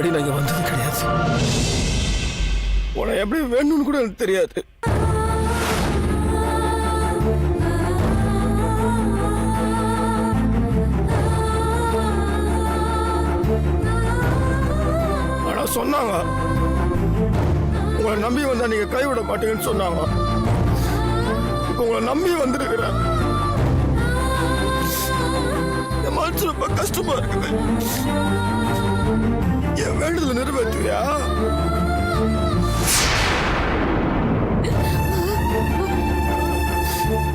முன்னாடி நான் இங்க வந்தது கிடையாது. உன எப்படி வேணும்னு கூட எனக்கு தெரியாது. ஆனா சொன்னாங்க, உங்களை நம்பி வந்தா நீங்க கைவிட மாட்டீங்கன்னு சொன்னாங்க. இப்ப உங்களை நம்பி வந்திருக்கிறேன். என் மனசு ரொம்ப கஷ்டமா இருக்குது. என் வேண்டுதல நிறைவேற்றுவியா?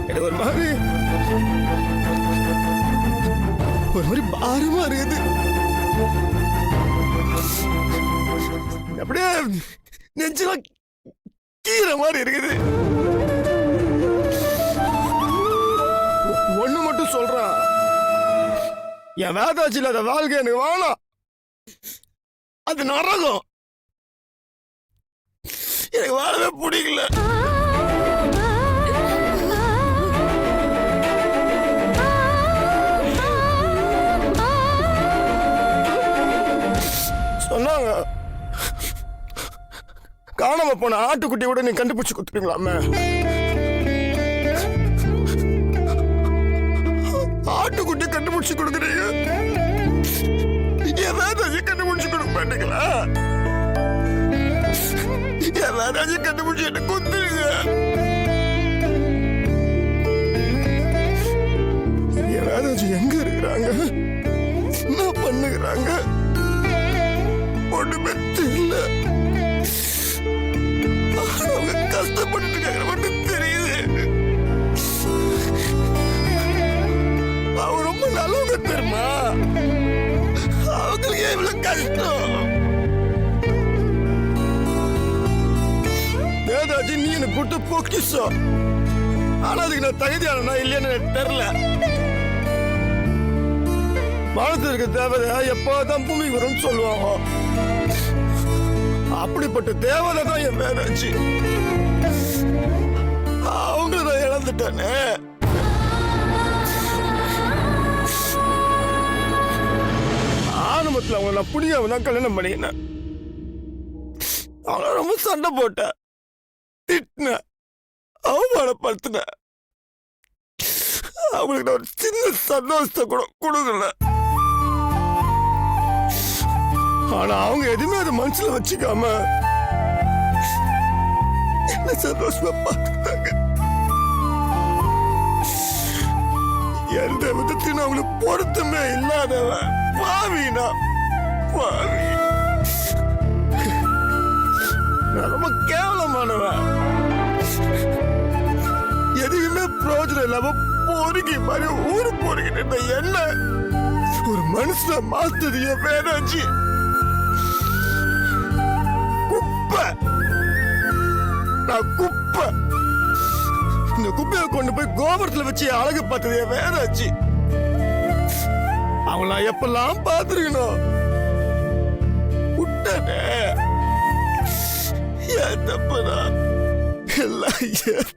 எனக்கு ஒரு மாதிரி பாரமா இருக்குது. அப்படியே நெஞ்செல்லாம் கீரை மாதிரி இருக்குது. ஒண்ணு மட்டும் சொல்றான், என் வேதாச்சு இல்லாத வாழ்க்கை எனக்கு வேணாம். அது நரகம். எனக்கு வாழவே பிடிக்கல. சொன்னாங்க, காணாம போன ஆட்டுக்குட்டி கூட நீ கண்டுபிடிச்சு கொடுத்துருங்களாமே. ஆட்டுக்குட்டி கண்டுபிடிச்சு கொடுக்குறீங்க, ஏதாச்சும் கண்டுபிடிச்சு கொடுக்க மாட்டீங்களா? ஏதாச்சும் கண்டுபிடிச்சு என்ன கொத்துருங்க. ஏதாச்சும் எங்க இருக்கிறாங்க, என்ன பண்ணுகிறாங்க, ஒண்ணுமே தெரியல. அவங்க கஷ்டப்பட்டு இருக்காங்க மட்டும் தெரியுது. அவங்க ரொம்ப நல்லவங்க தெரியுமா? அவங்களுக்கு இவ்வளவு கஷ்டம். ஏதாச்சும் நீ எனக்கு கூட்டு பொக்கிஷம். ஆனா அதுக்கு நான் தகுதியானா இல்லையான்னு எனக்கு தெரியல. வானத்திற்கு தேவதை எப்போதான் பூமிக்கு வரும்னு சொல்லுவாங்க. அப்படிப்பட்ட தேவதை தான் என் வேதாச்சு. அவங்க தான் இழந்துட்டானே. ஆரம்பத்தில் அவங்க நான் புடிக்காம தான் கல்யாணம் பண்ணிக்கினேன். அவங்கள ரொம்ப சண்டை போட்டேன், திட்டினேன், அவமானப்படுத்தினேன். அவங்களுக்கு நான் ஒரு சின்ன சந்தோஷத்தை கூட கொடுக்கல. ஆனா அவங்க எதுவுமே அதை மனசுல வச்சுக்காம என்ன சந்தோஷமா பார்த்துட்டாங்க. எந்த விதத்திலும் அவங்களுக்கு பொருத்தமே இல்லாதவன் பாவினா பாவி. நான் ரொம்ப கேவலமானவன். எதுவுமே பிரயோஜனம் இல்லாம பொறுக்கி மாதிரி ஊரு பொறுக்கிட்டு என்ன ஒரு மனுஷனை மாத்தது என் வேதாச்சு. குப்பை, நான் குப்பை. இந்த குப்பையை கொண்டு போய் கோபுரத்துல வச்சு அழகு பார்த்தது என் வேதாச்சு. அவங்கள எப்பெல்லாம் பார்த்திருக்கணும் விட்டனே. ஏன் தப்புதான் எல்லாம் ஏன்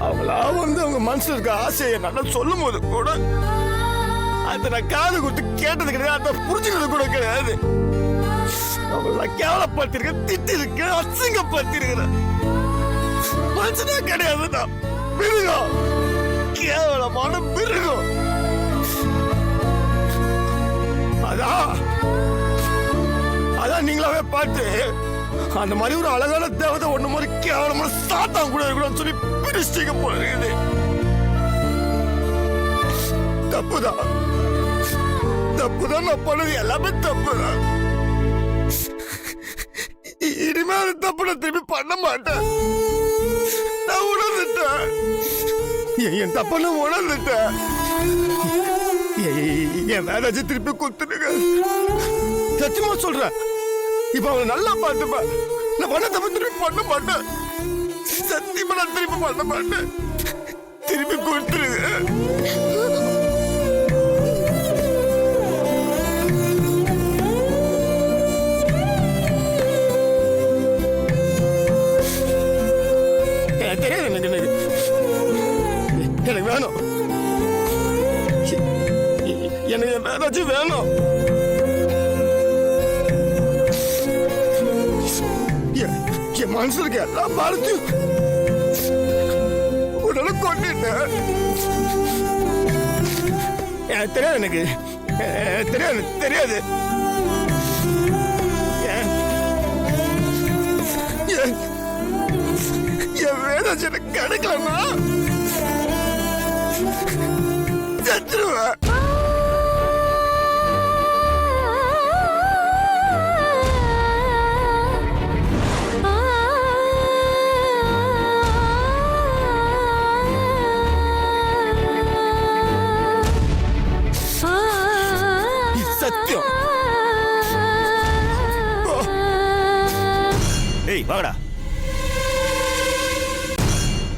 அவங்களா வந்து அவங்க மனசுல இருக்க ஆசையை நல்லா சொல்லும் போது கூட அதை நான் காது கொடுத்து கேட்டது கிடையாது, அதை புரிஞ்சுக்கிறது கூட கிடையாது. அவங்கள கேவலப்படுத்திருக்க, திட்டிருக்க, அசிங்கப்படுத்திருக்கிறேன். மனுஷனே கிடையாதுதான், மிருகம், கேவலமான மிருகம். அதான் நீங்களாவே பார்த்து அந்த மாதிரி ஒரு அழகான தேவதை ஒண்ணு மாதிரி கேவலமான சாத்தான் கூட இருக்கணும்னு சொல்லி பிரிச்சிக்க போல இருக்குது. தப்புதான், தப்புதான். நான் பண்ணது எல்லாமே தப்புதான். இனிமே அது தப்பு நான் திரும்பி பண்ண மாட்டேன். நான் உணர்ந்துட்டேன், என் தப்ப நான் உணர்ந்துட்டேன். என் வேதாச்சும் திருப்பி கொடுத்துடுங்க. சத்தியமா சொல்றேன், இப்ப அவனை நல்லா பார்த்துப்ப. நான் பண்ண தப்ப திருப்பி பண்ண மாட்டேன். சத்தியமா நான் திருப்பி பண்ண மாட்டேன். திருப்பி கொடுத்துருங்க. தெரியாது, எனக்கு வேணும். எனக்கு ஏதாச்சும் வேணும். என் மனசுல இருக்க எல்லா பாரத்தையும் உடனே கொண்டுட்டேன். எனக்கு தெரியாது, எனக்கு தெரியாது. என் வேதாச்சு எனக்கு கிடைக்கலன்னா செத்துருவேன். சத்தியம். ஏய் வாங்கடா.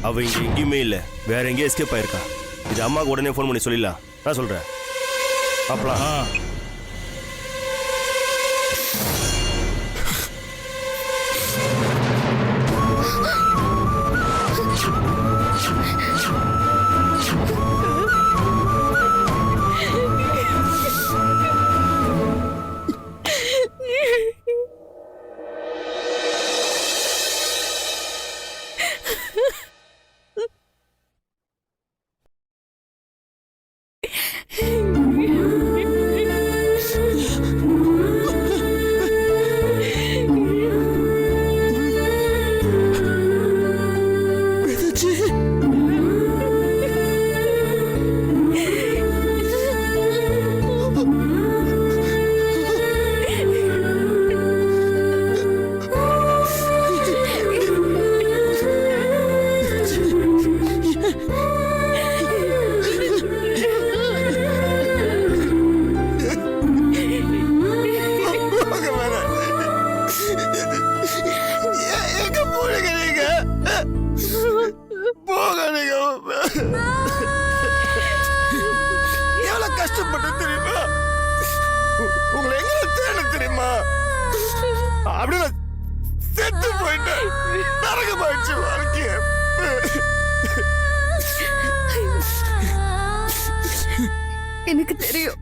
அவ இங்க எங்கேயுமே இல்ல, வேற எங்கேயும் எஸ்கேப் ஆயிருக்கா. இது அம்மாவுக்கு உடனே ஃபோன் பண்ணி சொல்லிடலாம். நான் சொல்றேன். அப்பலாம் எவ்வளவு கஷ்டப்பட்டு தெரியுமா? உங்களை எங்க தேட தெரியுமா? அப்படி நான் செத்து போயிட்டேன். நரகமாயிடுச்சு வாழ்க்கைய. எனக்கு தெரியும்.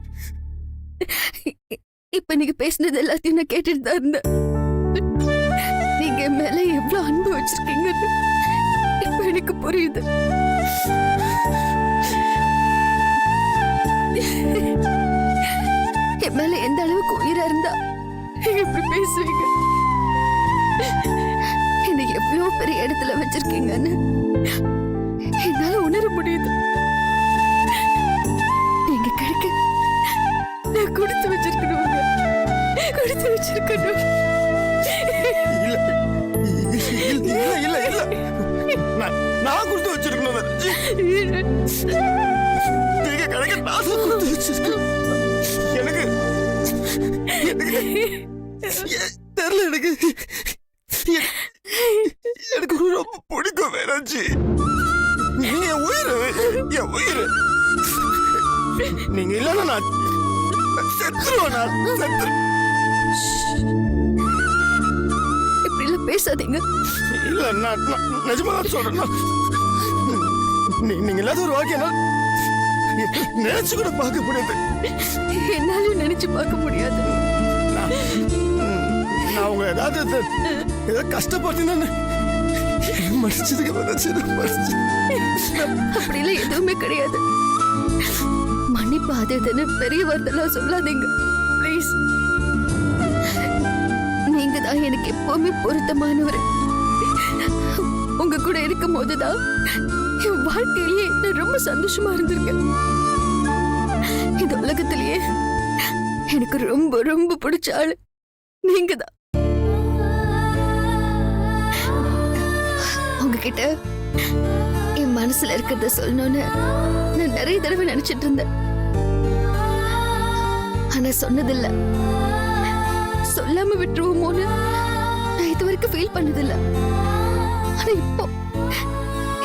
இப்ப நீங்க பேசினது எல்லாத்தையும் நான் கேட்டுட்டு தான் இருந்தேன். நீங்க என் மேல எவ்வளவு அன்பு வச்சிருக்கீங்கன்னு இப்ப எனக்கு புரியுது. என் மேல எந்த அளவுக்கு உயிரா இருந்தா நீங்க இப்படி பேசுவீங்க? என்னை எவ்வளவு பெரிய இடத்துல வச்சிருக்கீங்கன்னு என்னால உணர முடியுது. நீங்க கிடைக்க நான் கொடுத்து வச்சிருக்கணுங்க, கொடுத்து வச்சிருக்கணும். இல்ல நான் கொடுத்து வச்சிருக்கணும். நீங்க கிடைக்க நான் கொடுத்து வச்சிருக்கேன். எனக்கு தெரியல. எனக்கு ரொம்ப பிடிக்கும் வேணாச்சு. என் உயிர் நீங்க இல்லன்னா நான் செத்துருவேன். இப்படி எல்லாம் பேசாதீங்க. இல்ல நான் நிஜமா தான் சொல்றேன். நீங்க இல்லாத ஒரு வாழ்க்கை நினைச்சு கூட பார்க்க முடியாது. என்னாலும் நினைச்சு பார்க்க முடியாது. நான் உங்க ஏதாவது கஷ்டப்படுத்தீங்கன்னு மன்னிச்சதுக்கு அப்படிலாம் எதுவுமே கிடையாது. மன்னிப்பு அது இதுன்னு பெரிய வார்த்தைலாம் சொல்லாதீங்க ப்ளீஸ். நீங்க தான் எனக்கு எப்பவுமே பொருத்தமானவர். உங்க கூட இருக்கும் போதுதான் என் வாழ்க்கையிலேயே நான் ரொம்ப சந்தோஷமா இருந்திருக்கேன். இந்த உலகத்திலேயே எனக்கு ரொம்ப ரொம்ப பிடிச்ச ஆளு நீங்க தான். உங்ககிட்ட என் மனசுல இருக்கிறத சொல்லணும்னு நான் நிறைய தடவை நினைச்சிட்டு இருந்தேன். ஆனா சொன்னதில்ல. சொல்லாம விட்டுருவோமோன்னு நான் இது வரைக்கும் ஃபீல் பண்ணதில்ல. ஆனா இப்போ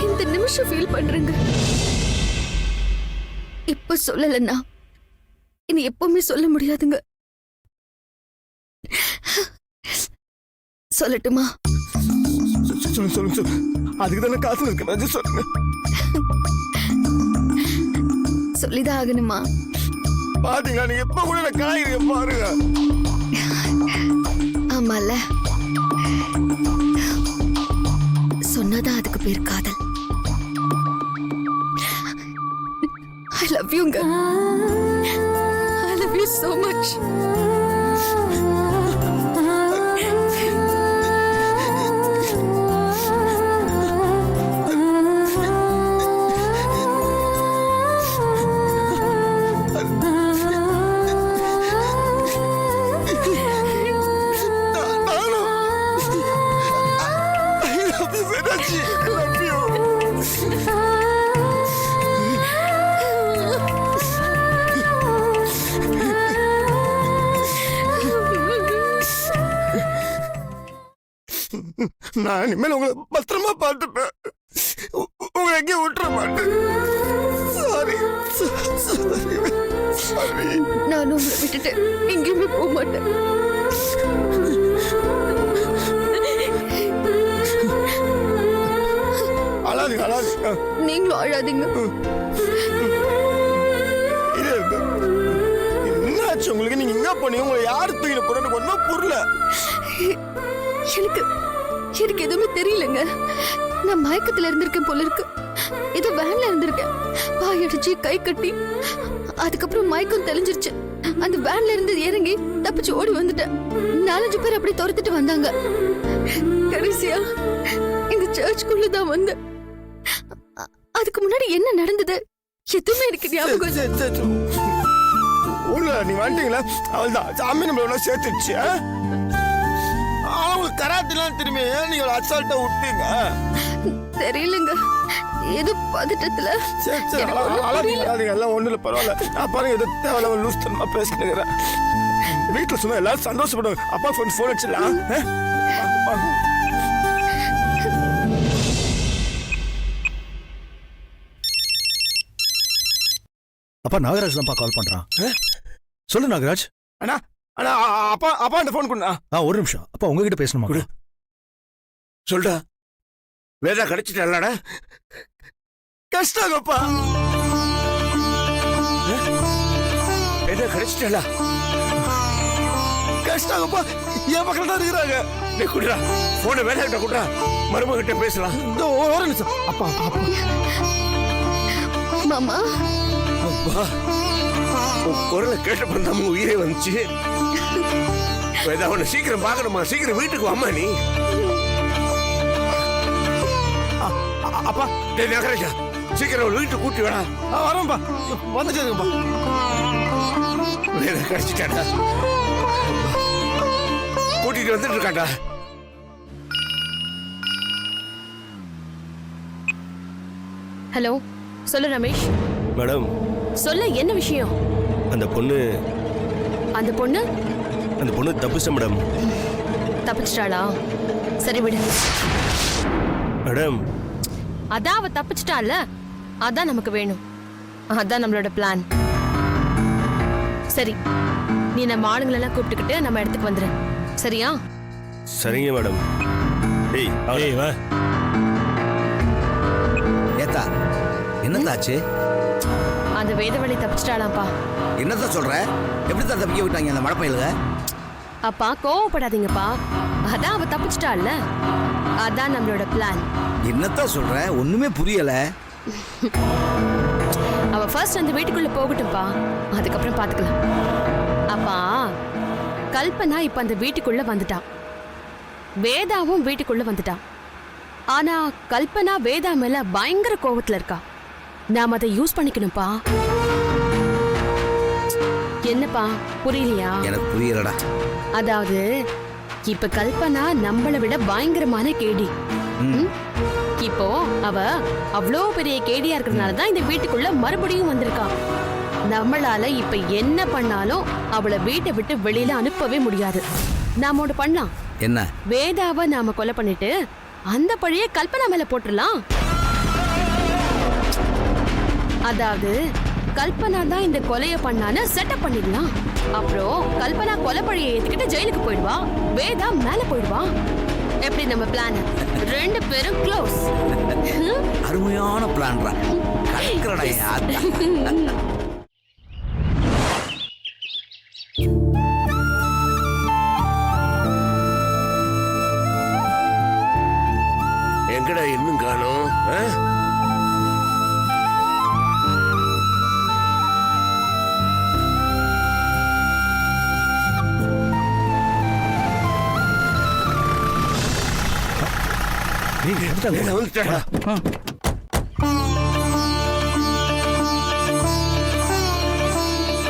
இந்த நிமிஷம் ஃபீல் பண்றேங்க. இப்ப சொல்லலன்னா இனி எப்பவுமே சொல்ல முடியாதுங்க. சொல்லட்டுமா? சொல்லுங்க. அதுக்கு தானே காசு இருக்கு. சொல்லுங்க. சொல்லிதான் ஆகணுமா? பாத்தீங்களா நீங்க இப்ப கூட என்ன காய்கறி பாருங்க. ஆமால, சொன்னதான் அதுக்கு பேர் காதல். I love youங்க. I love you so much. நான் இனிமேல் உங்களை பத்திரமா பார்த்துப்பேன். உங்களை எங்கேயும் விட்டுற மாட்டேன். Sorry sorry. நான் உங்களை விட்டுட்டு எங்கேயுமே போக மாட்டேன். அழாதீங்க அழாதீங்க. நீங்களும் அழாதீங்க. இது என்னாச்சு உங்களுக்கு? நீங்க எங்க போனீங்க? உங்களை யாரு தூக்கிட்டு போறது ஒன்னும் புரியல. எனக்கு எதுவுமே தெரியலங்க. நான் மயக்கத்துல இருந்திருக்கேன் போல இருக்கு. ஏதோ வேன்ல இருந்திருக்கேன். பாய் அடிச்சு கை கட்டி அதுக்கப்புறம் மயக்கம் தெளிஞ்சிருச்சு. அந்த வேன்ல இருந்து இறங்கி தப்பிச்சு ஓடி வந்துட்டேன். 4-5 பேர் அப்படி துரத்துட்டு வந்தாங்க. கடைசியா இந்த சர்ச்சுக்குள்ளதான் வந்தேன். அதுக்கு முன்னாடி என்ன நடந்தது எதுவுமே எனக்கு ஞாபகம். ஊர்ல நீ வந்துட்டீங்களா? அவள் தான் சாமி நம்மள சேர்த்துச்சு. அவங்களுக்கு கராத்திலாம் திரும்பி நீங்க அசால்ட்டா விட்டீங்க. தெரியலங்க, ஏதோ பதட்டத்துல. எல்லாம் ஒண்ணு இல்ல, பரவாயில்ல. நான் பாருங்க எதோ தேவையில்லாம லூஸ் தனமா பேசிக்கிறேன். வீட்டுல சொன்னா எல்லாரும் சந்தோஷப்படுவாங்க. அப்பா போன் அடிச்சிடலாம். அப்பா நாகராஜ் தான்ப்பா கால் பண்றான். சொல்லு நாகராஜ். அண்ணா அண்ணா அப்பா அப்பா அந்த போன் கொடுண்ணா. ஒரு நிமிஷம். அப்பா உங்ககிட்ட பேசணுமா? சொல்டா. வேதா கிடைச்சிட்டா? கஷ்டங்கப்பா. வேதா கிடைச்சிட்டா? கஷ்டங்கப்பா. என் பக்கம் தான் இருக்கிறாங்க. நீ குடுறா போன வேதா கிட்ட குடுறா. மருமக கிட்ட பேசலாம். ஒரு நிமிஷம். அப்பா அப்பா மாமா. அப்பா குரலை கேட்ட பண்ணாம உயிரே வந்துச்சு. அவனை சீக்கிரம் பாக்கணுமா? சீக்கிரம் வீட்டுக்கு வாமா நீ. அப்பா நகராஜா சீக்கிரம் வீட்டுக்கு கூட்டி வேடா. வரோம்பா வந்துச்சுப்பா. வேற கிடைச்சிட்டாடா. கூட்டிட்டு வந்துட்டு இருக்காண்டா. ஹலோ, சொல்லு ரமேஷ். மேடம், சொல்ல என்ன விஷயம்? அந்த பொண்ணு தப்பிச்ச மேடம். தப்பிச்சிட்டாளா? சரி விடு. மேடம், அதான் அவ தப்பிச்சிட்டால, அதான் நமக்கு வேணும். அதான் நம்மளோட பிளான். சரி, நீ நம்ம ஆளுங்களெல்லாம் கூப்பிட்டுக்கிட்டு நம்ம இடத்துக்கு வந்துரு. சரியா? சரிங்க மேடம். ஏய் வா. ஏத்தா என்னத்தாச்சு? அந்த வேதவழி தப்பிச்சிட்டாளாப்பா. என்னதான் சொல்ற? எப்படித்தான் தப்பிக்க விட்டாங்க அந்த மடப்பையில? அப்பா கோவப்படாதீங்கப்பா. அதான் அவ தப்பிச்சிட்டாள்ல, அதான் நம்மளோட பிளான். என்னத்தான் சொல்ற? ஒண்ணுமே புரியல. அவ ஃபர்ஸ்ட் அந்த வீட்டுக்குள்ள போகட்டும்பா, அதுக்கப்புறம் பாத்துக்கலாம். அப்பா கல்பனா இப்ப அந்த வீட்டுக்குள்ள வந்துட்டான். வேதாவும் வீட்டுக்குள்ள வந்துட்டான். ஆனா கல்பனா வேதா மேல பயங்கர கோவத்துல இருக்கா. நாம அதை யூஸ் பண்ணிக்கணும்பா. என்னப்பா புரியலையா? எனக்கு புரியலடா. அதாவது இப்ப கல்பனா நம்மளை விட பயங்கரமான கேடி. இப்போ அவ அவ்வளோ பெரிய கேடியா இருக்கிறதுனாலதான் இந்த வீட்டுக்குள்ள மறுபடியும் வந்திருக்கா. நம்மளால இப்ப என்ன பண்ணாலும் அவளை வீட்டை விட்டு வெளியில அனுப்பவே முடியாது. நாம ஒண்ணு பண்ணலாம். என்ன? வேதாவை நாம கொலை பண்ணிட்டு அந்த பழிய கல்பனா மேல போட்டுடலாம். அதாவது கல்பனா தான் இந்த கொலைய பண்ணான்னு செட்டப் பண்ணிடலாம். அப்புறம் கல்பனா கொலை பழியை ஏத்துக்கிட்டு ஜெயிலுக்கு போயிடுவா, வேதா மேல போயிடுவா. எப்படி நம்ம பிளான்? 2 பேரும் க்ளோஸ். அருமையான பிளான்டா. கலக்கறடா. ஆ? நீங்க எடுத்தாங்க. நான் வந்துட்டேன்டா.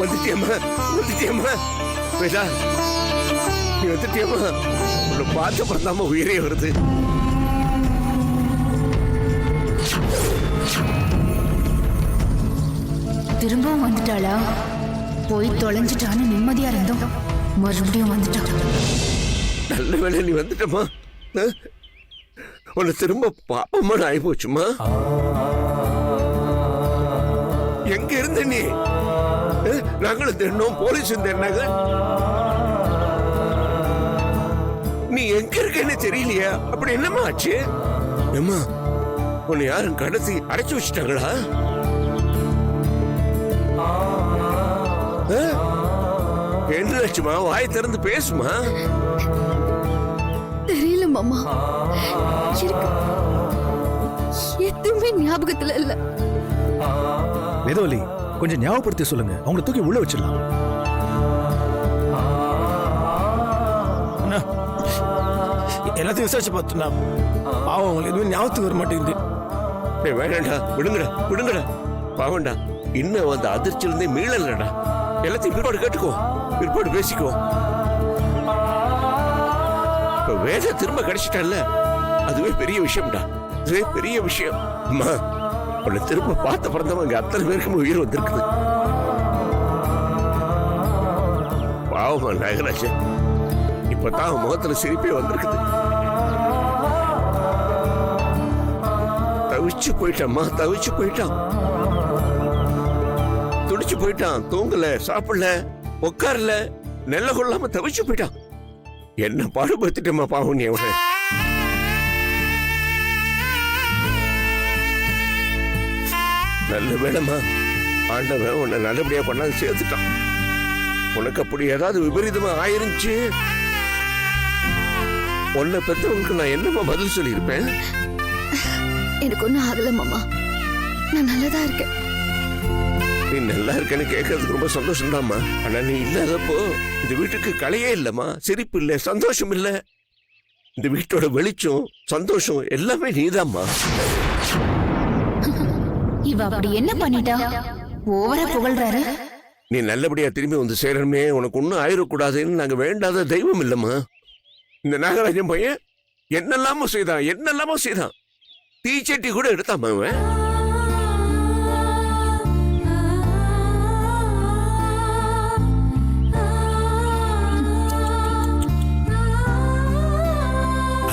வந்துட்டியம்மா வந்துட்டியம்மா வேதா நீ வந்துட்டியம்மா உன்னை பார்த்த பிறந்தாம உயிரே வருது. திரும்பவும் வந்துட்டாளா? போய் தொலைஞ்சிட்டான்னு நிம்மதியா இருந்தோம், மறுபடியும் வந்துட்டான். நல்ல வேளை நீ வந்துட்டம்மா. ஆ? உன்னை திரும்ப பாப்பம்மா ஆகி போச்சுமா. எங்க இருந்த நீ? ஆ? நாங்களும் தேடினோம், போலீஸும் தேடினாங்க. நீ எங்க இருக்கன்னு தெரியலையா? அப்படி என்னம்மா ஆச்சு? ஏம்மா உன்னை யாரும் கடத்தி அடைச்சு வச்சுட்டாங்களா? ஆ? என்ன ஆச்சுமா? வாய் திறந்து பேசுமா. தெரியல மாமா, எனக்கு எதுவுமே ஞாபகத்துல இல்ல. வேதவலி கொஞ்சம் ஞாபகப்படுத்தி சொல்லுங்க, அவங்கள தூக்கி உள்ள வச்சிடலாம். அண்ணா, எல்லாத்தையும் விசாரிச்சு பார்த்தோம்னா பாவம் அவங்களுக்கு எதுவுமே ஞாபகத்துக்கு வர மாட்டேங்குது. டேய் வேண்டாம்டா, விடுங்கடா விடுங்கடா. பாவண்டா, இன்னும் அந்த அதிர்ச்சியிலிருந்தே மீளலடா. எல்லாத்தையும் பிற்பாடு கேட்டுக்கோ, பிற்பாடு பேசிக்கோ. இப்ப வேத திரும்ப கிடைச்சிட்டல்ல, அதுவே பெரிய விஷயம்டா. அதுவே பெரிய விஷயம். அம்மா உன்னை திரும்ப பார்த்த பிறந்தவங்க அத்தனை பேருக்கும் உயிர் வந்திருக்குது. பாவமா நாகராஜன், இப்பதான் அவன் முகத்துல சிரிப்பே வந்திருக்குது. தவிச்சு போயிட்டாம்மா, தவிச்சு போயிட்டான், துடிச்சு போயிட்டான். தூங்கல, சாப்பிடல, உட்காரல, நெல்ல கொள்ளாம தவிச்சு போயிட்டான். என்ன பாடுபடுத்திட்டமா பாவம் நீ அவனை. நல்ல வேலைமா, ஆண்டவன் உன்னை நல்லபடியா பண்ணாது சேர்த்துட்டான். உனக்கு அப்படி ஏதாவது விபரீதமா ஆயிருந்துச்சு, உன்னை பெற்றவங்களுக்கு நான் என்னமா பதில் சொல்லியிருப்பேன்? எனக்கு ஒண்ணும் ஆகல மாமா, நான் நல்லதா இருக்கேன். நீ நல்லா இருக்கேன்னு கேட்கறதுக்கு ரொம்ப சந்தோஷம் தான்மா. ஆனா நீ இல்லாதப்போ இந்த வீட்டுக்கு கலையே இல்லம்மா, சிரிப்பு இல்ல, சந்தோஷம் இல்ல. இந்த வீட்டோட வெளிச்சம், சந்தோஷம் எல்லாமே நீதாம்மா. இவ அப்படி என்ன பண்ணிட்டா? ஓவரா புகழ்றாரு. நீ நல்லபடியா திரும்பி வந்து சேரணுமே, உனக்கு ஒன்னும் ஆயிடக்கூடாதுன்னு நாங்க வேண்டாத தெய்வம் இல்லம்மா. இந்த நாகராஜன் பையன் என்னெல்லாமோ செய்தான், என்னெல்லாமோ செய்தான். தீச்சட்டி கூட எடுத்தாமா அவன்.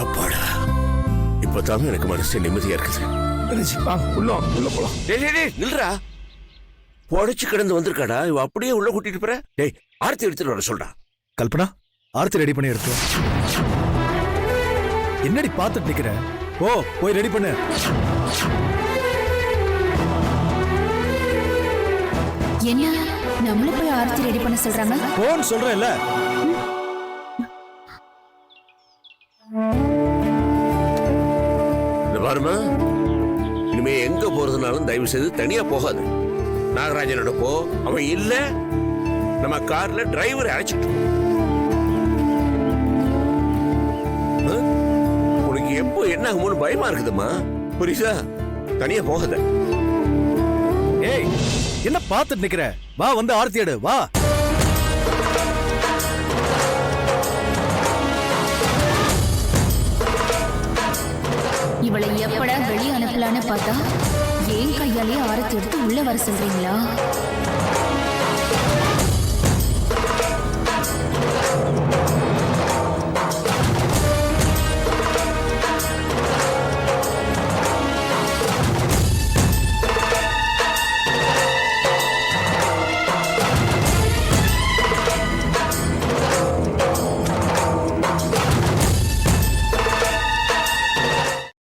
அப்பாடா, இப்பதான் எனக்கு மனசு நிம்மதியா இருக்குது. உள்ள போலாம். டேய் டேய் டேய் நில்றா. பொழைச்சு கிடந்து வந்திருக்காடா, இவ அப்படியே உள்ள கூட்டிட்டு போற. டேய் ஆர்த்தி எடுத்துட்டு வர சொல்றா. கல்பனா, ஆர்த்தி ரெடி பண்ணி எடுத்து வா. என்னடி பார்த்துட்டு நிக்கிற? ஓ, போய் ரெடி பண்ணு. என்ன நம்மள போய் ஆர்த்தி ரெடி பண்ண சொல்றாங்க? போன்னு சொல்றேன்ல. இந்த பாருமா, இனிமே எங்க போறதுனாலும் தயவு செய்து தனியா போகாது. நாகராஜனோட போ. அவன் இல்ல, நம்ம கார்ல டிரைவரை அழைச்சிட்டு போ. உனக்கு எப்போ என்ன ஆகுமோன்னு பயமா இருக்குதுமா, புரியுதா? தனியா போகாத. ஏய், என்ன பார்த்துட்டு நிக்கிற? வா, வந்து ஆர்த்தி எடு, வா. இவளை எப்படா வெளியே அனுப்பலான்னு பார்த்தா ஏன் கையாலேயே ஆரத்தி எடுத்து உள்ள வர சொல்றீங்களா?